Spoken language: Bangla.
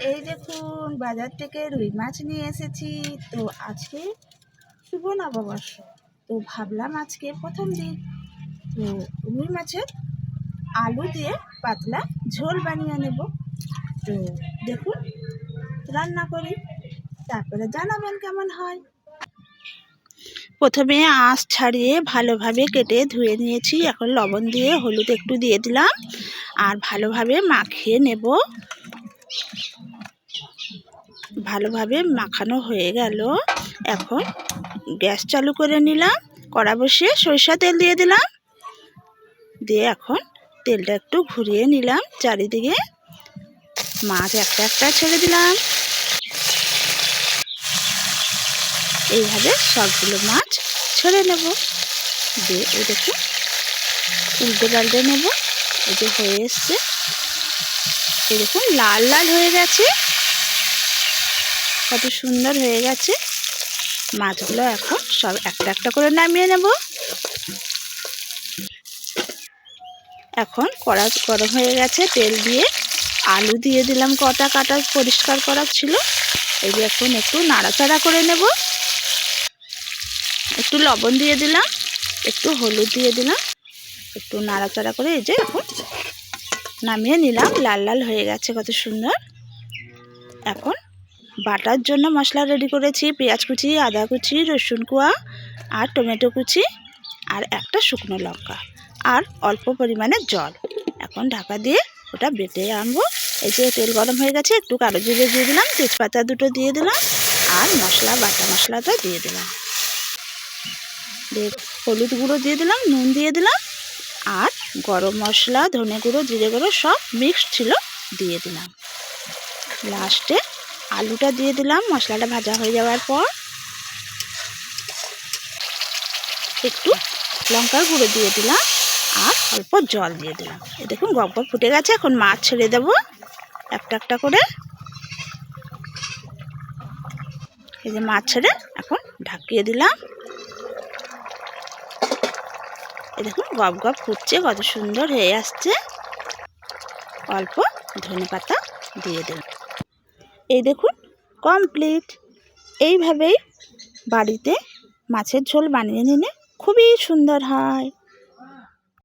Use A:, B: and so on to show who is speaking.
A: এই দেখুন বাজার থেকে রুই মাছ নিয়ে এসেছি। তো আজকে শুভ নববর্ষ, তো ভাবলাম আজকে প্রথম দিন, তো রুই মাছের আলু দিয়ে পাতলা ঝোল বানিয়ে নেব। তো দেখুন রান্না করি, তারপরে জানাবেন কেমন হয়। প্রথমে আঁশ ছাড়িয়ে ভালোভাবে কেটে ধুয়ে নিয়েছি। এখন লবণ দিয়ে হলুদ একটু দিয়ে দিলাম আর ভালোভাবে মাখিয়ে নেব। ভালোভাবে মাখানো হয়ে গেল। এখন গ্যাস চালু করে নিলাম, কড়া বসিয়ে সরিষা তেল দিয়ে দিলাম, দিয়ে এখন তেলটা একটু ঘুরিয়ে নিলাম চারিদিকে। মাছ একটা একটা ছেড়ে দিলাম। এইভাবে সবগুলো মাছ ছেড়ে নেব। দিয়ে এই দেখুন উল্টে পাল্টে নেব। এই যে হয়ে এসছে, এই দেখুন লাল লাল হয়ে গেছে, কত সুন্দর হয়ে গেছে। মাছগুলো এখন সব একটা একটা করে নামিয়ে নেব। এখন কড়া গরম হয়ে গেছে, তেল দিয়ে আলু দিয়ে দিলাম, কটা কাটা পরিষ্কার করা ছিল। এই যে এখন একটু নাড়াচাড়া করে নেব। একটু লবণ দিয়ে দিলাম, একটু হলুদ দিয়ে দিলাম, একটু নাড়াচাড়া করে এই যে এখন নামিয়ে নিলাম। লাল লাল হয়ে গেছে, কত সুন্দর। এখন বাটার জন্য মশলা রেডি করেছি। পেঁয়াজ কুচি, আদা কুচি, রসুন কোয়া আর টমেটো কুচি আর একটা শুকনো লঙ্কা আর অল্প পরিমাণে জল। এখন ঢাকা দিয়ে ওটা বেটে আনবো। এই যে তেল গরম হয়ে গেছে, একটু কালো জিরে দিয়ে দিলাম, তেজপাতা দুটো দিয়ে দিলাম আর বাটা মশলাটা দিয়ে দিলাম। দিয়ে হলুদ গুঁড়ো দিয়ে দিলাম, নুন দিয়ে দিলাম আর গরম মশলা, ধনে গুঁড়ো, জিরে গুঁড়ো সব মিক্সড ছিল দিয়ে দিলাম। লাস্টে আলুটা দিয়ে দিলাম। মশলাটা ভাজা হয়ে যাওয়ার পর একটু লঙ্কার গুঁড়ো দিয়ে দিলাম আর অল্প জল দিয়ে দিলাম। এই দেখুন গপ গপ ফুটে গেছে। এখন মাছ ছেড়ে দেব একটা একটা করে। এই যে মাছ ছেড়ে এখন ঢাকিয়ে দিলাম। এই দেখুন গপ গপ ফুটছে, কত সুন্দর হয়ে আসছে। অল্প ধনেপাতা দিয়ে দিলাম। এই দেখুন কমপ্লিট। এইভাবেই বাড়িতে মাছের ঝোল বানিয়ে নিলে খুবই সুন্দর হয়।